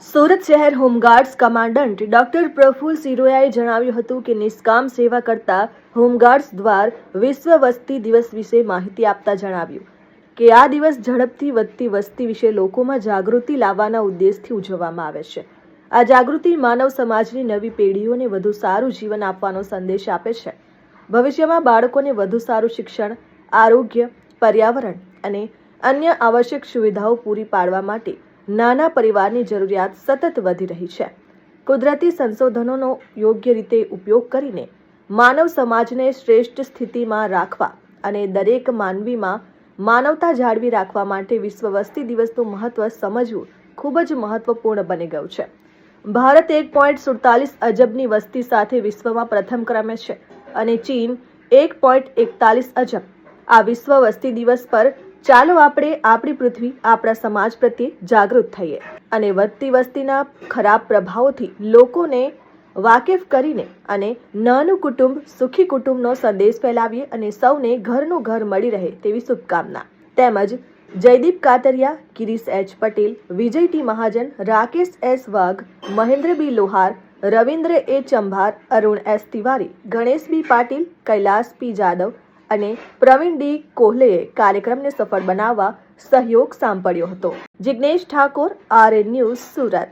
સુરત શહેર home guards commandant doctor પ્રફુલ્લ સિરોયાએ જણાવ્યું હતું કે નિષ્કામ સેવા કરતા હોમગાર્ડ્સ દ્વારા વિશ્વ વસ્તી દિવસ વિશે માહિતી આપતા જણાવ્યું કે આ દિવસ ઝડપથી વધતી વસ્તી વિશે લોકોમાં જાગૃતિ લાવવાના ઉદ્દેશથી ઉજવવામાં આવે છે। આ જાગૃતિ માનવ સમાજની નવી પેઢીઓને વધુ સારું જીવન આપવાનો સંદેશ આપે છે। ભવિષ્યમાં બાળકોને વધુ સારું શિક્ષણ, આરોગ્ય, પર્યાવરણ અને અન્ય આવશ્યક સુવિધાઓ પૂરી પાડવા માટે નાના પરિવારની જરૂરિયાત સતત વધી રહી છે। કુદરતી સંસાધનોનો યોગ્ય રીતે ઉપયોગ કરીને માનવ સમાજને શ્રેષ્ઠ સ્થિતિમાં રાખવા અને દરેક માનવીમાં માનવતા જાળવી રાખવા માટે વિશ્વ વસ્તી દિવસનું મહત્વ સમજવું ખૂબ જ મહત્વપૂર્ણ બની ગયું છે। ભારત 1.47 અજબની વસ્તી સાથે વિશ્વમાં પ્રથમ ક્રમે છે અને ચીન 1.41 અજબ। આ વિશ્વ વસ્તી દિવસ પર ચાલો આપણે આપણી પૃથ્વી, આપણા સમાજ પ્રત્યે જાગૃત થઈએ અને વધતી વસ્તીના ખરાબ પ્રભાવોથી લોકોને વાકેફ કરીને અને નાનું કુટુંબ સુખી કુટુંબનો સંદેશ ફેલાવીએ અને સૌને ઘરનું ઘર મળી રહે તેવી શુભકામના। તેમજ જયદીપ કાતરિયા, ગિરીશ એચ પટેલ, વિજય ટી મહાજન, રાકેશ એસ વાઘ, મહેન્દ્ર બી લોહાર, રવિન્દ્ર એ ચંભાર, અરુણ એસ તિવારી, ગણેશ બી પાટીલ, કૈલાસ પી જાદવ અને પ્રવીણ ડી કોહલેએ કાર્યક્રમને સફળ બનાવવા સહયોગ સાંપડ્યો હતો। Jignesh Thakor, RN news, Surat.